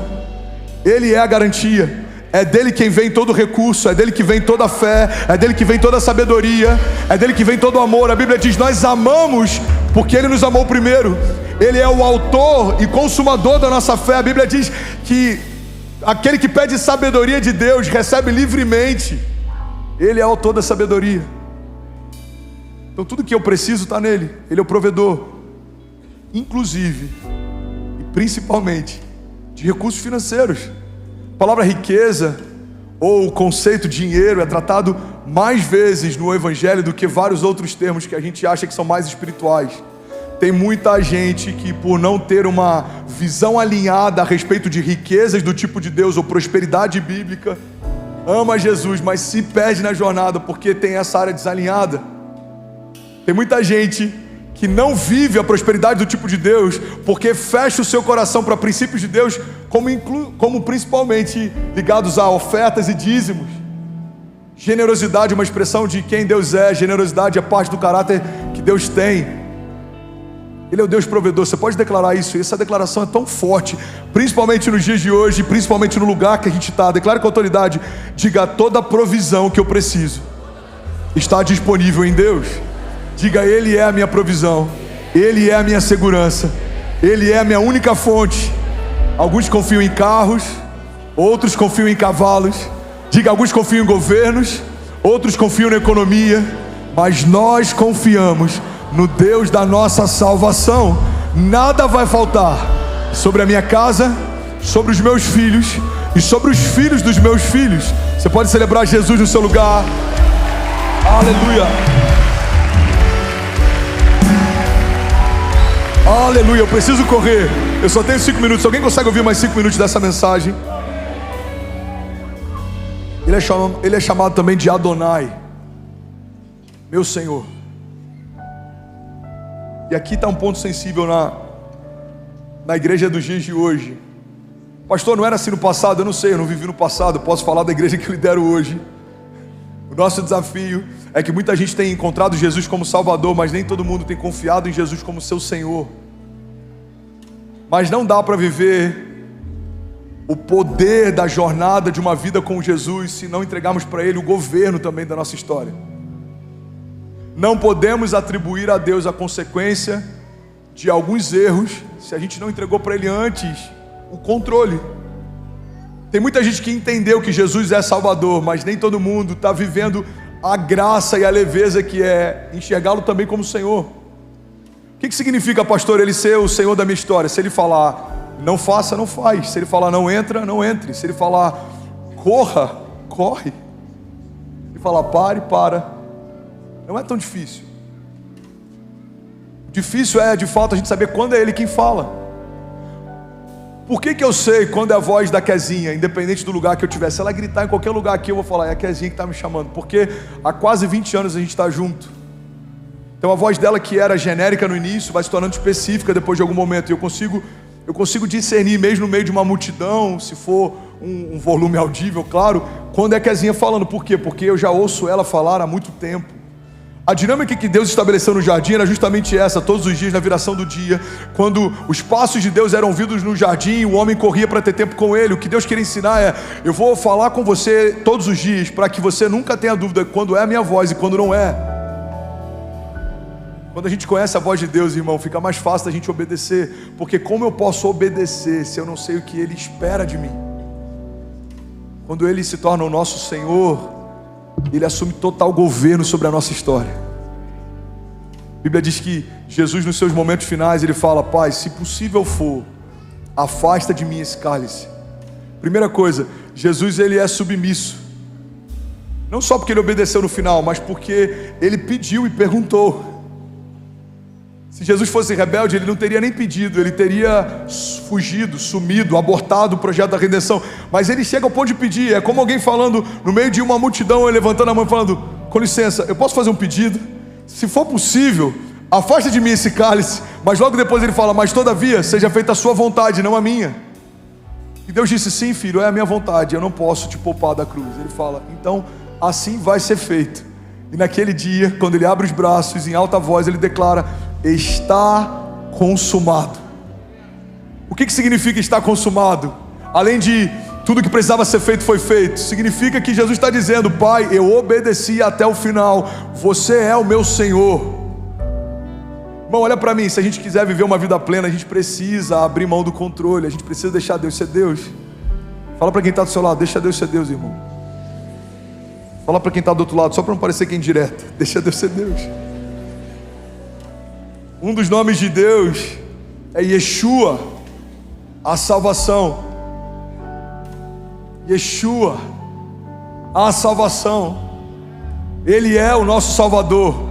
Ele é a garantia. É dele quem vem todo o recurso, é dele que vem toda a fé, é dele que vem toda a sabedoria, é dele que vem todo o amor. A Bíblia diz: nós amamos porque Ele nos amou primeiro. Ele é o autor e consumador da nossa fé. A Bíblia diz que aquele que pede sabedoria de Deus recebe livremente. Ele é o autor da sabedoria. Então tudo que eu preciso está nele. Ele é o provedor, inclusive e principalmente de recursos financeiros. A palavra riqueza ou o conceito dinheiro é tratado mais vezes no Evangelho do que vários outros termos que a gente acha que são mais espirituais. Tem muita gente que, por não ter uma visão alinhada a respeito de riquezas do tipo de Deus ou prosperidade bíblica, ama Jesus, mas se perde na jornada porque tem essa área desalinhada. Tem muita gente que não vive a prosperidade do tipo de Deus porque fecha o seu coração para princípios de Deus, como principalmente ligados a ofertas e dízimos. Generosidade é uma expressão de quem Deus é. Generosidade é parte do caráter que Deus tem. Ele é o Deus provedor. Você pode declarar isso. E essa declaração é tão forte, principalmente nos dias de hoje, principalmente no lugar que a gente está. Declare com autoridade. Diga: toda a provisão que eu preciso está disponível em Deus. Diga: Ele é a minha provisão, Ele é a minha segurança, Ele é a minha única fonte. Alguns confiam em carros, outros confiam em cavalos. Diga: alguns confiam em governos, outros confiam na economia, mas nós confiamos no Deus da nossa salvação. Nada vai faltar sobre a minha casa, sobre os meus filhos e sobre os filhos dos meus filhos. Você pode celebrar Jesus no seu lugar. Aleluia. Aleluia. Eu preciso correr. Eu só tenho 5 minutos. Alguém consegue ouvir mais 5 minutos dessa mensagem? Ele é chamado também de Adonai, meu Senhor. E aqui está um ponto sensível na igreja dos dias de hoje. Pastor, não era assim no passado? Eu não sei, eu não vivi no passado. Eu posso falar da igreja que eu lidero hoje. O nosso desafio é que muita gente tem encontrado Jesus como Salvador, mas nem todo mundo tem confiado em Jesus como seu Senhor. Mas não dá para viver o poder da jornada de uma vida com Jesus se não entregarmos para Ele o governo também da nossa história. Não podemos atribuir a Deus a consequência de alguns erros se a gente não entregou para Ele antes o controle. Tem muita gente que entendeu que Jesus é Salvador, mas nem todo mundo está vivendo a graça e a leveza que é enxergá-lo também como Senhor. O que significa, pastor, Ele ser o Senhor da minha história? Se Ele falar não faça, não faz. Se Ele falar não entra, não entre. Se Ele falar corra, corre. Se Ele falar pare, para. Não é tão difícil. Difícil é, de fato, a gente saber quando é Ele quem fala. Por que eu sei quando é a voz da Kezinha, independente do lugar que eu estiver? Se ela gritar em qualquer lugar aqui, eu vou falar: é a Kezinha que está me chamando. Porque há quase 20 anos a gente está junto. Então a voz dela, que era genérica no início, vai se tornando específica depois de algum momento. E eu consigo discernir, mesmo no meio de uma multidão, se for um volume audível, claro, quando é a Kezinha falando. Por quê? Porque eu já ouço ela falar há muito tempo. A dinâmica que Deus estabeleceu no jardim era justamente essa. Todos os dias, na viração do dia, quando os passos de Deus eram ouvidos no jardim, o homem corria para ter tempo com Ele. O que Deus queria ensinar é: eu vou falar com você todos os dias, para que você nunca tenha dúvida quando é a minha voz e quando não é. Quando a gente conhece a voz de Deus, irmão, fica mais fácil da gente obedecer. Porque como eu posso obedecer se eu não sei o que Ele espera de mim? Quando Ele se torna o nosso Senhor, Ele assume total governo sobre a nossa história. A Bíblia diz que Jesus, nos seus momentos finais, Ele fala: Pai, se possível for, afasta de mim esse cálice. Primeira coisa, Jesus, Ele é submisso. Não só porque ele obedeceu no final, mas porque ele pediu e perguntou. Se Jesus fosse rebelde, ele não teria nem pedido, ele teria fugido, sumido, abortado o projeto da redenção. Mas ele chega ao ponto de pedir. É como alguém falando no meio de uma multidão, levantando a mão e falando: com licença, eu posso fazer um pedido? Se for possível, afasta de mim esse cálice. Mas logo depois ele fala: mas todavia, seja feita a sua vontade, não a minha. E Deus disse: sim, filho, é a minha vontade, eu não posso te poupar da cruz. Ele fala: então assim vai ser feito. E naquele dia, quando ele abre os braços, em alta voz ele declara: está consumado. O que significa estar consumado? Além de tudo que precisava ser feito foi feito, significa que Jesus está dizendo: Pai, eu obedeci até o final, você é o meu Senhor. Irmão, olha para mim, se a gente quiser viver uma vida plena, a gente precisa abrir mão do controle, a gente precisa deixar Deus ser Deus. Fala para quem está do seu lado: deixa Deus ser Deus, irmão. Fala para quem está do outro lado, só para não parecer que é indireto: deixa Deus ser Deus. Um dos nomes de Deus é Yeshua, a salvação. Yeshua, a salvação. Ele é o nosso Salvador.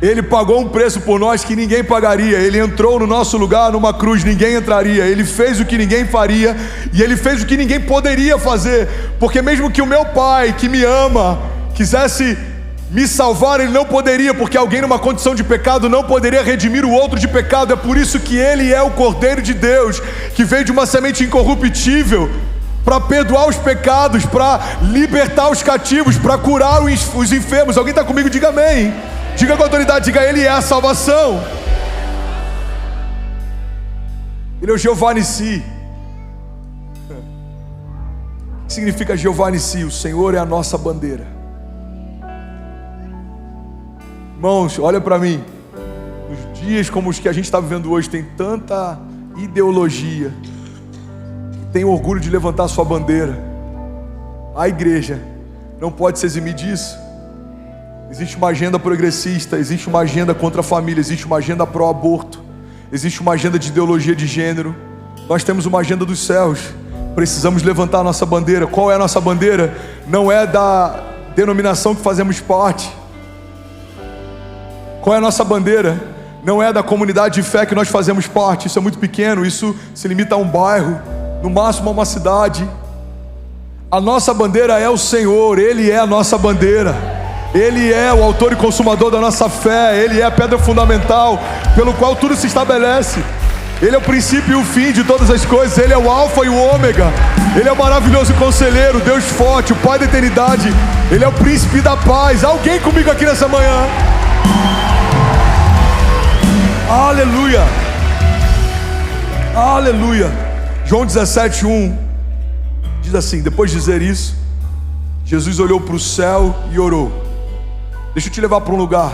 Ele pagou um preço por nós que ninguém pagaria. Ele entrou no nosso lugar numa cruz, ninguém entraria. Ele fez o que ninguém faria, e Ele fez o que ninguém poderia fazer. Porque mesmo que o meu Pai, que me ama, quisesse me salvar, Ele não poderia, porque alguém numa condição de pecado não poderia redimir o outro de pecado. É por isso que Ele é o Cordeiro de Deus, que veio de uma semente incorruptível, para perdoar os pecados, para libertar os cativos, para curar os enfermos. Alguém está comigo? Diga amém. Diga com autoridade, diga: Ele é a salvação. Ele é o Jeová Nissi. O que significa Jeová Nissi? O Senhor é a nossa bandeira. Irmãos, olha para mim. Nos dias como os que a gente está vivendo hoje, tem tanta ideologia que tem orgulho de levantar a sua bandeira. A igreja não pode se eximir disso. Existe uma agenda progressista, existe uma agenda contra a família, existe uma agenda pró-aborto, existe uma agenda de ideologia de gênero. Nós temos uma agenda dos céus. Precisamos levantar a nossa bandeira. Qual é a nossa bandeira? Não é da denominação que fazemos parte. Qual é a nossa bandeira? Não é da comunidade de fé que nós fazemos parte. Isso é muito pequeno, isso se limita a um bairro, no máximo a uma cidade. A nossa bandeira é o Senhor. Ele é a nossa bandeira. Ele é o autor e consumador da nossa fé. Ele é a pedra fundamental pelo qual tudo se estabelece. Ele é o princípio e o fim de todas as coisas. Ele é o alfa e o ômega. Ele é o maravilhoso conselheiro, Deus forte, o Pai da eternidade. Ele é o príncipe da paz. Alguém comigo aqui nessa manhã? Aleluia. Aleluia. João 17:1 diz assim: depois de dizer isso, Jesus olhou para o céu e orou. Deixa eu te levar para um lugar.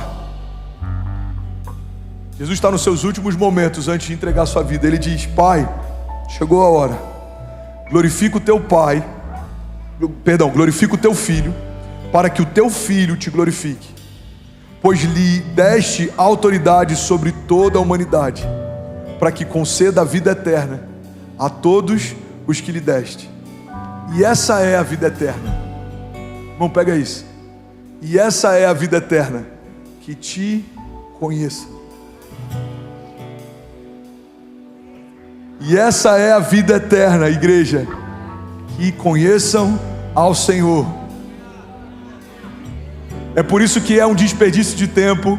Jesus está nos seus últimos momentos antes de entregar a sua vida. Ele diz: Pai, chegou a hora. Glorifica o teu Pai, glorifica o teu Filho, para que o teu Filho te glorifique, pois lhe deste autoridade sobre toda a humanidade, para que conceda a vida eterna a todos os que lhe deste. E essa é a vida eterna. Irmão, pega isso. E essa é a vida eterna, que te conheça. E essa é a vida eterna, igreja, que conheçam ao Senhor. É por isso que é um desperdício de tempo.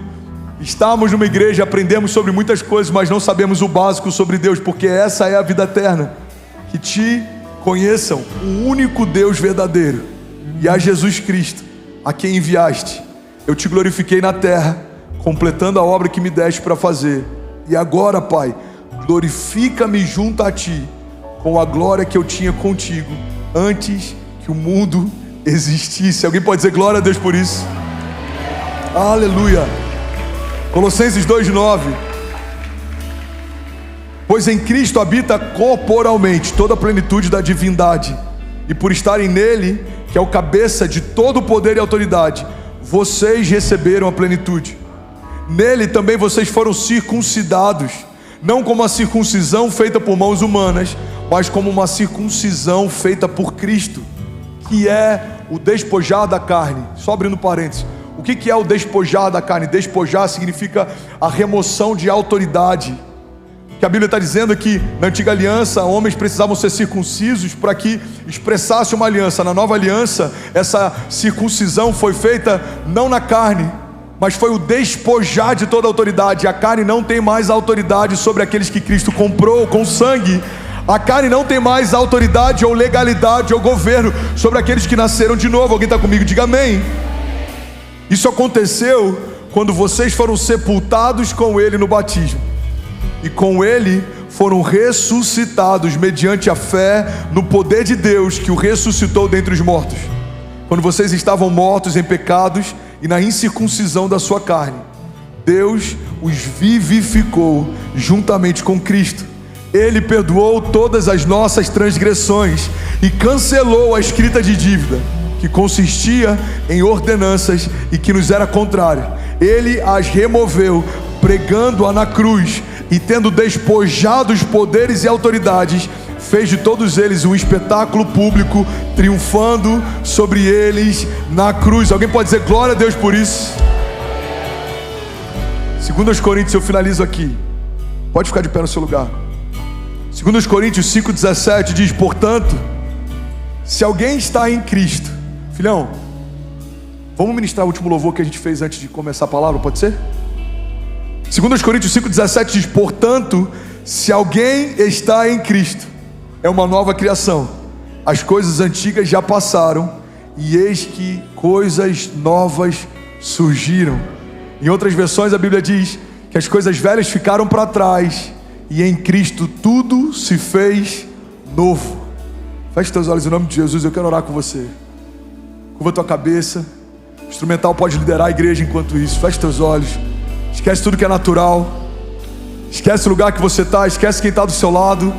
Estamos numa igreja, aprendemos sobre muitas coisas, mas não sabemos o básico sobre Deus, porque essa é a vida eterna, que te conheçam o único Deus verdadeiro e a Jesus Cristo, a quem enviaste. Eu te glorifiquei na terra, completando a obra que me deste para fazer. E agora, Pai, glorifica-me junto a ti, com a glória que eu tinha contigo, antes que o mundo existisse. Alguém pode dizer glória a Deus por isso? Aleluia. Colossenses 2:9. Pois em Cristo habita corporalmente toda a plenitude da divindade, e por estarem nele, que é o cabeça de todo o poder e autoridade, vocês receberam a plenitude. Nele também vocês foram circuncidados, não como a circuncisão feita por mãos humanas, mas como uma circuncisão feita por Cristo, que é o despojar da carne? Só abrindo parênteses. O que é o despojar da carne? Despojar significa a remoção de autoridade. Que a Bíblia está dizendo que na antiga aliança, homens precisavam ser circuncisos para que expressasse uma aliança. Na nova aliança, essa circuncisão foi feita não na carne, mas foi o despojar de toda a autoridade. A carne não tem mais autoridade sobre aqueles que Cristo comprou com sangue. A carne não tem mais autoridade ou legalidade ou governo sobre aqueles que nasceram de novo. Alguém está comigo? Diga amém. Isso aconteceu quando vocês foram sepultados com Ele no batismo. E com Ele foram ressuscitados mediante a fé no poder de Deus que o ressuscitou dentre os mortos. Quando vocês estavam mortos em pecados e na incircuncisão da sua carne, Deus os vivificou juntamente com Cristo. Ele perdoou todas as nossas transgressões e cancelou a escrita de dívida, que consistia em ordenanças e que nos era contrária. Ele as removeu, pregando-a na cruz, e tendo despojado os poderes e autoridades, fez de todos eles um espetáculo público, triunfando sobre eles na cruz. Alguém pode dizer glória a Deus por isso? 2 Coríntios, eu finalizo aqui. Pode ficar de pé no seu lugar. 2 Coríntios 5,17 diz: portanto, se alguém está em Cristo... Filhão, vamos ministrar o último louvor que a gente fez antes de começar a palavra, pode ser? 2 Coríntios 5,17 diz: portanto, se alguém está em Cristo, é uma nova criação. As coisas antigas já passaram, e eis que coisas novas surgiram. Em outras versões a Bíblia diz que as coisas velhas ficaram para trás, e em Cristo tudo se fez novo. Feche teus olhos em nome de Jesus, eu quero orar com você. Curva tua cabeça. O instrumental pode liderar a igreja enquanto isso. Feche teus olhos. Esquece tudo que é natural. Esquece o lugar que você está. Esquece quem está do seu lado.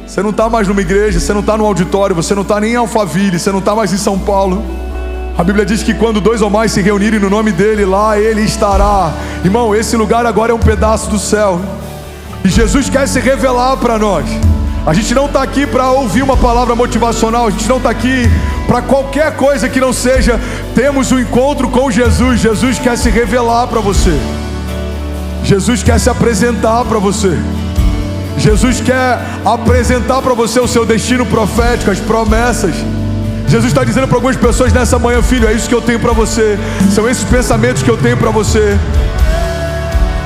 Você não está mais numa igreja. Você não está num auditório. Você não está nem em Alphaville. Você não está mais em São Paulo. A Bíblia diz que quando 2 ou mais se reunirem no nome dele, lá ele estará. Irmão, esse lugar agora é um pedaço do céu. E Jesus quer se revelar para nós. A gente não está aqui para ouvir uma palavra motivacional. A gente não está aqui para qualquer coisa que não seja temos um encontro com Jesus. Jesus quer se revelar para você. Jesus quer se apresentar para você. Jesus quer apresentar para você o seu destino profético, as promessas. Jesus está dizendo para algumas pessoas nessa manhã: filho, é isso que eu tenho para você. São esses pensamentos que eu tenho para você.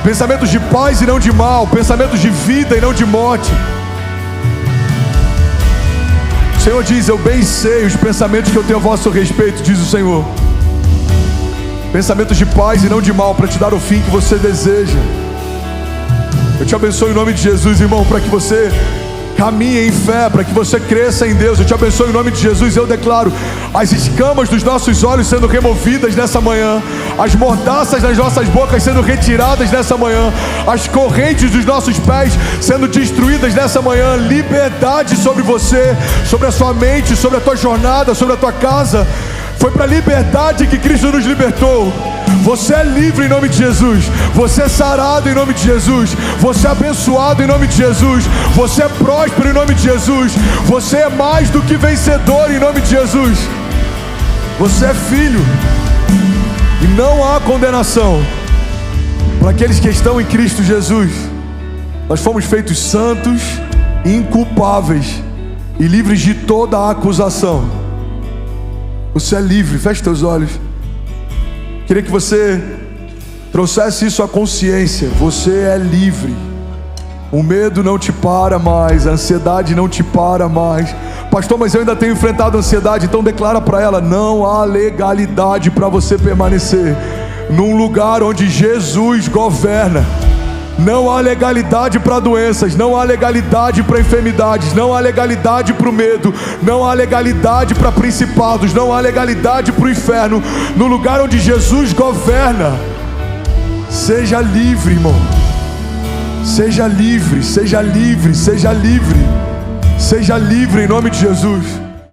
Pensamentos de paz e não de mal. Pensamentos de vida e não de morte. O Senhor diz: eu bem sei os pensamentos que eu tenho a vosso respeito, diz o Senhor. Pensamentos de paz e não de mal, para te dar o fim que você deseja. Eu te abençoo em nome de Jesus, irmão, para que você caminhe em fé, para que você cresça em Deus. Eu te abençoo em nome de Jesus. Eu declaro as escamas dos nossos olhos sendo removidas nessa manhã, as mordaças das nossas bocas sendo retiradas nessa manhã, as correntes dos nossos pés sendo destruídas nessa manhã. Liberdade sobre você, sobre a sua mente, sobre a tua jornada, sobre a tua casa. Foi para a liberdade que Cristo nos libertou. Você é livre em nome de Jesus. Você é sarado em nome de Jesus. Você é abençoado em nome de Jesus. Você é próspero em nome de Jesus. Você é mais do que vencedor em nome de Jesus. Você é filho. E não há condenação para aqueles que estão em Cristo Jesus. Nós fomos feitos santos, inculpáveis e livres de toda a acusação. Você é livre. Feche teus olhos. Queria que você trouxesse isso à consciência. Você é livre. O medo não te para mais. A ansiedade não te para mais. Pastor, mas eu ainda tenho enfrentado a ansiedade. Então declara para ela: não há legalidade para você permanecer num lugar onde Jesus governa. Não há legalidade para doenças, não há legalidade para enfermidades, não há legalidade para o medo, não há legalidade para principados, não há legalidade para o inferno. No lugar onde Jesus governa, seja livre, irmão. Seja livre, seja livre, seja livre. Seja livre em nome de Jesus.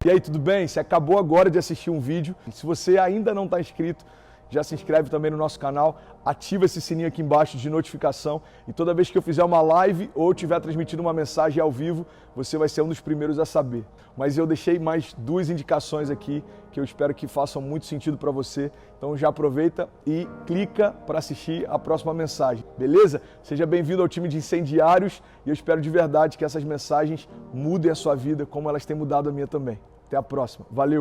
E aí, tudo bem? Você acabou agora de assistir um vídeo. Se você ainda não está inscrito, já se inscreve também no nosso canal, ativa esse sininho aqui embaixo de notificação e toda vez que eu fizer uma live ou estiver transmitindo uma mensagem ao vivo, você vai ser um dos primeiros a saber. Mas eu deixei mais 2 indicações aqui que eu espero que façam muito sentido para você. Então já aproveita e clica para assistir a próxima mensagem, beleza? Seja bem-vindo ao time de incendiários e eu espero de verdade que essas mensagens mudem a sua vida como elas têm mudado a minha também. Até a próxima. Valeu!